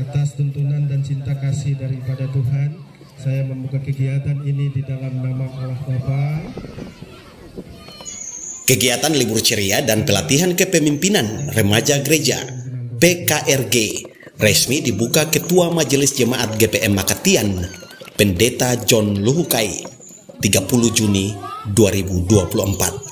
atas tuntunan dan cinta kasih daripada Tuhan, saya membuka kegiatan ini di dalam nama Allah Bapa. Kegiatan libur ceria dan pelatihan kepemimpinan remaja gereja PKRG resmi dibuka Ketua Majelis Jemaat GPM Makatian, Pendeta John Luhukai, 30 Juni 2024.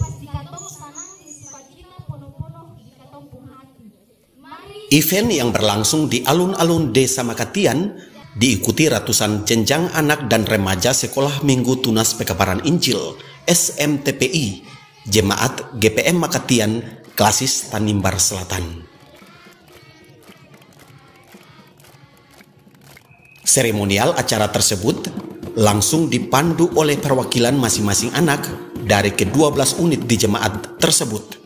Event yang berlangsung di alun-alun Desa Makatian diikuti ratusan jenjang anak dan remaja Sekolah Minggu Tunas Pekabaran Injil SMTPI Jemaat GPM Makatian Klasis Tanimbar Selatan. Seremonial acara tersebut langsung dipandu oleh perwakilan masing-masing anak dari ke-12 unit di jemaat tersebut.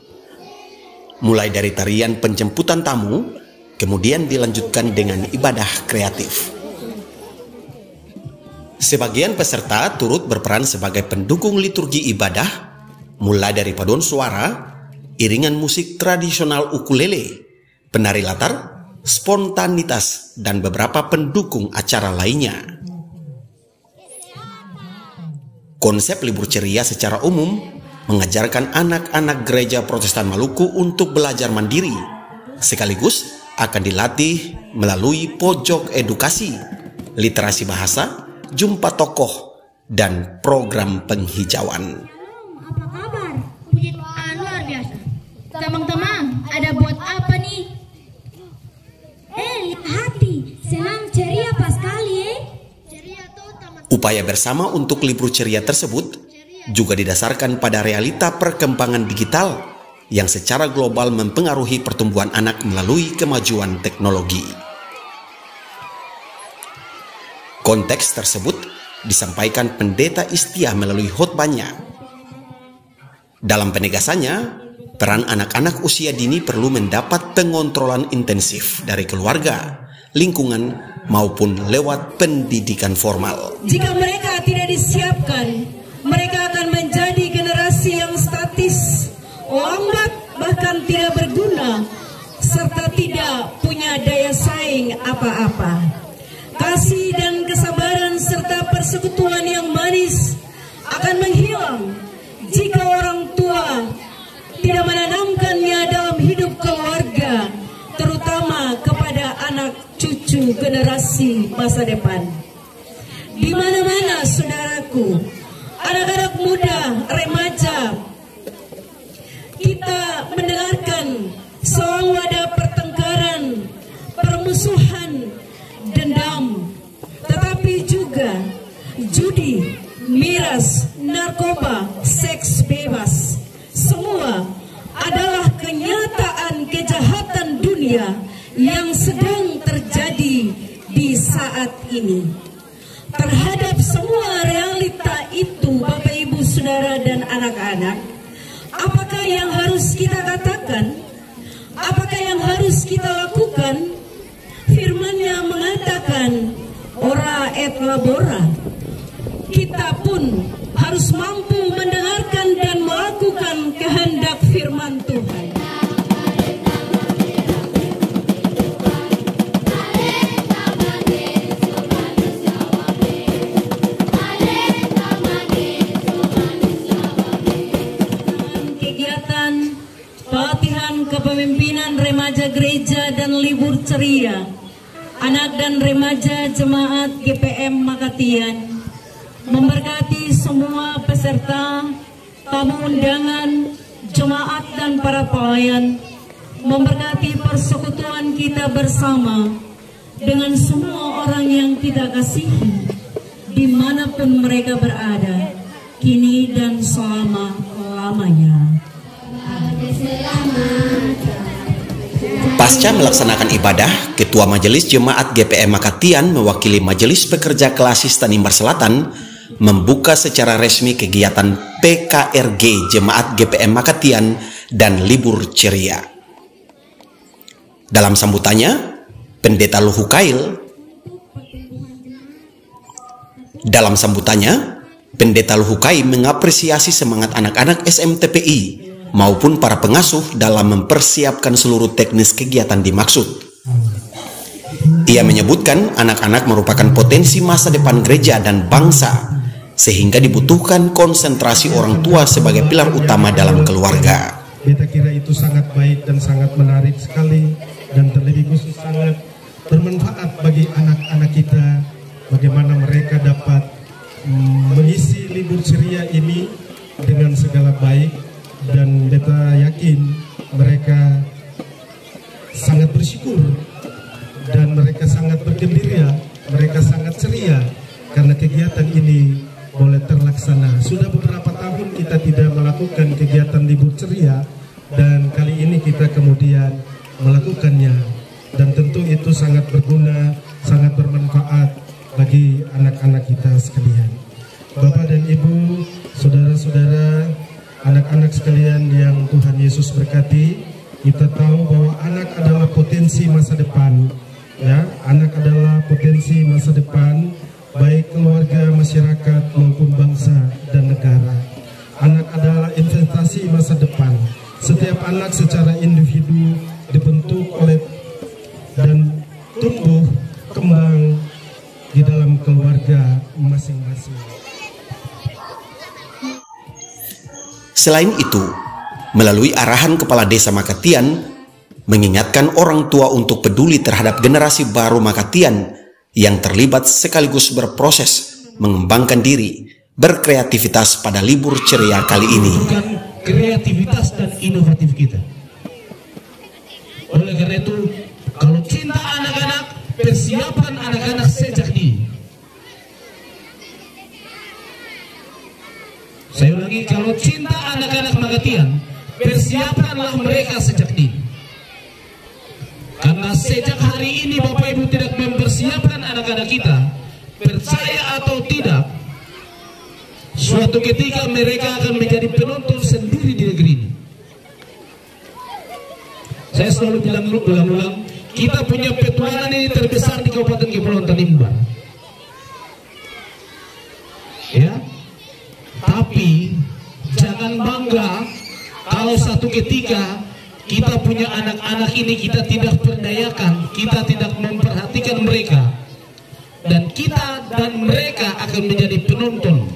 Mulai dari tarian penjemputan tamu, kemudian dilanjutkan dengan ibadah kreatif. Sebagian peserta turut berperan sebagai pendukung liturgi ibadah, mulai dari paduan suara, iringan musik tradisional ukulele, penari latar, spontanitas, dan beberapa pendukung acara lainnya. Konsep libur ceria secara umum mengajarkan anak-anak gereja Protestan Maluku untuk belajar mandiri, sekaligus akan dilatih melalui pojok edukasi, literasi bahasa, jumpa tokoh, dan program penghijauan. Apa kabar? Puji Tuhan luar biasa. Teman-teman, ada buat apa nih? Lihat hati, senang ceria pas kali Upaya bersama untuk libur ceria tersebut juga didasarkan pada realita perkembangan digital yang secara global mempengaruhi pertumbuhan anak melalui kemajuan teknologi. Konteks tersebut disampaikan Pendeta Istia melalui khotbahnya. Dalam penegasannya, peran anak-anak usia dini perlu mendapat pengontrolan intensif dari keluarga, lingkungan, maupun lewat pendidikan formal. Jika mereka tidak disiapkan, mereka akan menjadi generasi yang statis, lambat, bahkan tidak berguna, serta tidak punya daya saing apa-apa. Kasih dan kesabaran serta persekutuan yang manis akan menghilang jika orang tua tidak menanamkannya dalam hidup keluarga, terutama kepada anak cucu generasi masa depan. Di mana-mana, saudaraku, anak-anak muda, remaja, kita mendengarkan soal wadah pertengkaran, permusuhan, dendam, tetapi juga judi, miras, narkoba, seks bebas. Semua adalah kenyataan kejahatan dunia yang sedang terjadi di saat ini. Terhadap semua realita itu, Bapak, Ibu, Saudara, dan anak-anak, apakah yang harus kita katakan? Apakah yang harus kita lakukan? Firman-Nya mengatakan, ora et labora. Kita pun harus mampu mendengarkan dan melakukan kehendak firman Tuhan. Kepemimpinan remaja gereja dan libur ceria anak dan remaja jemaat GPM Makatian memberkati semua peserta, tamu undangan, jemaat dan para pelayan, memberkati persekutuan kita bersama dengan semua orang yang kita kasihi dimanapun mereka berada, kini dan selama-lamanya. Pasca melaksanakan ibadah, Ketua Majelis Jemaat GPM Makatian mewakili Majelis Pekerja Klasis Tanimbar Selatan membuka secara resmi kegiatan PKRG Jemaat GPM Makatian dan libur ceria. Dalam sambutannya, Pendeta Luhukai mengapresiasi semangat anak-anak SMTPI maupun para pengasuh dalam mempersiapkan seluruh teknis kegiatan dimaksud. Ia menyebutkan anak-anak merupakan potensi masa depan gereja dan bangsa, sehingga dibutuhkan konsentrasi orang tua sebagai pilar utama dalam keluarga. Beta kira itu sangat baik dan sangat menarik sekali, dan terlebih khusus sangat bermanfaat bagi anak-anak kita, bagaimana mereka dapat mengisi libur ceria ini dengan segala baik, dan beta yakin mereka sangat bersyukur dan mereka sangat bergembira, mereka sangat ceria karena kegiatan ini boleh terlaksana. Sudah beberapa tahun kita tidak melakukan kegiatan libur ceria, dan kali ini kita kemudian melakukannya, dan tentu itu sangat berguna, sangat bermanfaat bagi anak-anak kita sekalian. Bapak dan Ibu, saudara-saudara, anak-anak sekalian yang Tuhan Yesus berkati, kita tahu bahwa anak adalah potensi masa depan, ya. Anak adalah potensi masa depan, baik keluarga, masyarakat maupun bangsa dan negara. Anak adalah investasi masa depan. Setiap anak secara individu dibentuk oleh dan tumbuh kembang di dalam keluarga masing-masing. Selain itu, melalui arahan Kepala Desa Makatian, mengingatkan orang tua untuk peduli terhadap generasi baru Makatian yang terlibat sekaligus berproses mengembangkan diri, berkreativitas pada libur ceria kali ini. Bukan kreativitas dan inovatif kita. Oleh karena itu, kalau cinta anak-anak, persiapan anak-anak sejak dini. Saya ulangi, kalau cinta anak-anak Makatian, persiapanlah mereka sejak dini. Karena sejak hari ini Bapak Ibu tidak mempersiapkan anak-anak kita, percaya atau tidak, suatu ketika mereka akan menjadi penonton sendiri di negeri ini. Saya selalu bilang ulang-ulang, kita punya petualangan ini terbesar di Kabupaten Kepulauan Tanimbar. Ya, tapi jangan bangga kalau satu ketika kita punya anak-anak ini kita tidak perdayakan, kita tidak memperhatikan mereka, dan kita dan mereka akan menjadi penonton.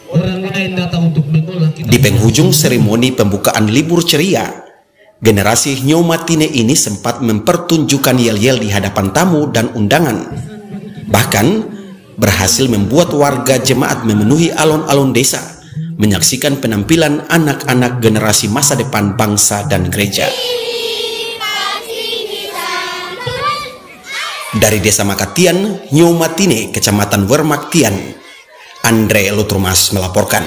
Orang lain datang untuk mengolah kita. Di penghujung seremoni pembukaan libur ceria, generasi Nyo Matine ini sempat mempertunjukkan yel-yel di hadapan tamu dan undangan. Bahkan berhasil membuat warga jemaat memenuhi alun-alun desa menyaksikan penampilan anak-anak generasi masa depan bangsa dan gereja. Dari Desa Makatian, Nyo Matine, Kecamatan Wermaktian, Andre Lutrumas melaporkan.